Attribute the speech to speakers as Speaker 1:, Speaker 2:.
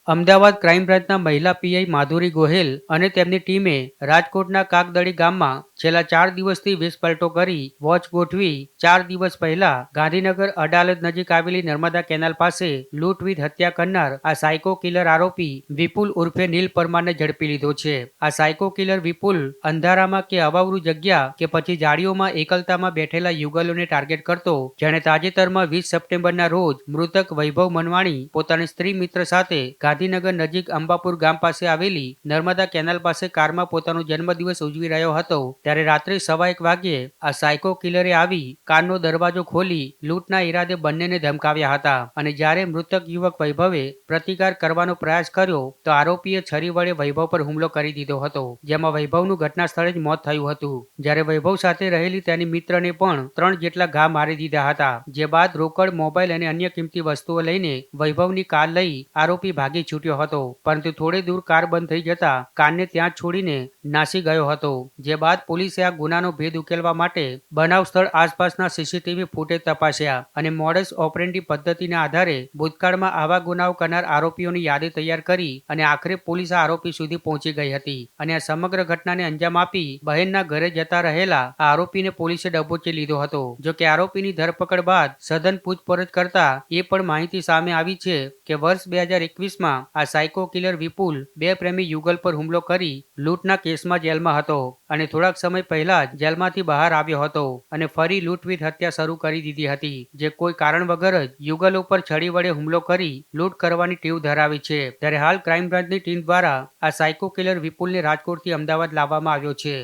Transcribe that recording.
Speaker 1: Ahmedabad crime બ્રાન્ચના મહિલા PI માધુરી ગોહેલ અને તેમની ટીમે રાજકોટના કાકદડી ગામમાં છેલ્લા 4 દિવસથી વેશપલટો કરી વોચ ગોઠવી 4 દિવસ પહેલા ગાંધીનગર અડાલજ નજીક આવેલી નર્મદા કેનાલ પાસે લૂંટ વીથ હત્યા કરનાર આ સાયકો કિલર આરોપી વિપુલ ઉર્ફે નીલ પરમારને ઝડપી લીધો છે. આ સાયકો કિલર વિપુલ અંધારામાં કે અવાવરૂ જગ્યા કે પછી ઝાડીઓમાં એકલતામાં બેઠેલા યુગલોને ટાર્ગેટ કરતો, જેણે તાજેતરમાં 20 સપ્ટેમ્બરના રોજ મૃતક વૈભવ મનવાણી પોતાની સ્ત્રી મિત્ર સાથે ગાંધીનગર નજીક અંબાપુર ગામ પાસે આવેલી નર્મદા કેનાલ પાસે કારમાં પોતાનો જન્મદિવસ ઉજવી રહ્યો હતો, ત્યારે રાત્રે 1:15 વાગ્યે આ સાયકો કિલરે આવી કારનો દરવાજો ખોલી લૂંટના ઈરાદે બંનેને ધમકાવ્યા હતા અને જ્યારે મૃતક યુવક વૈભવે પ્રતિકાર કરવાનો પ્રયાસ કર્યો તો આરોપીએ છરી વડે વૈભવ પર હુમલો કરી દીધો હતો, જેમાં વૈભવનું ઘટના સ્થળે જ મોત થયું હતું. જ્યારે વૈભવ સાથે રહેલી તેની મિત્રને પણ 3 જેટલા ઘા મારી દીધા હતા. જે બાદ રોકડ, મોબાઈલ અને અન્ય કિંમતી વસ્તુઓ લઈને વૈભવની કાર લઈ આરોપી ભાગી છૂટ્યો હતો, પરંતુ થોડે દૂર કાર બંધ થઈ જતા કારને ત્યાં જ છોડીને નાસી ગયો હતો. જે બાદ પોલીસે આ ગુનાનો ભેદ ઉકેલવા માટે બનાવ સ્થળ આસપાસના સીસીટીવી ફૂટેજ તપાસ્યા અને મોડસ ઓપરેન્ડી પદ્ધતિના આધારે ભૂતકાળમાં આવા ગુનાઓ કરનાર આરોપીઓની યાદી તૈયાર કરી અને આખરે પોલીસ આ આરોપી સુધી પહોંચી ગઈ હતી અને આ સમગ્ર ઘટનાને અંજામ આપી બહેનના ઘરે જતા રહેલા આ આરોપીને પોલીસે દબોચી લીધો હતો. જો કે આરોપીની ધરપકડ બાદ સઘન પૂછપરછ કરતા એ પણ માહિતી સામે આવી છે કે વર્ષ 2021માં આ સાયકો કિલર વિપુલ 2 પ્રેમી યુગલ પર હુમલો કરી લૂંટના કેસમાં જેલમાં હતો અને થોડાક સમય પહેલા જ જેલમાંથી બહાર આવ્યો હતો અને ફરી લૂંટ વીથ હત્યા શરૂ કરી દીધી હતી, જે કોઈ કારણ વગર જ યુગલો પર છડી વડે હુમલો કરી લૂંટ કરવાની ટેવ ધરાવે છે. ત્યારે હાલ ક્રાઇમ બ્રાન્ચની ટીમ દ્વારા આ સાયકો કિલર વિપુલને રાજકોટથી અમદાવાદ લાવવામાં આવ્યો છે.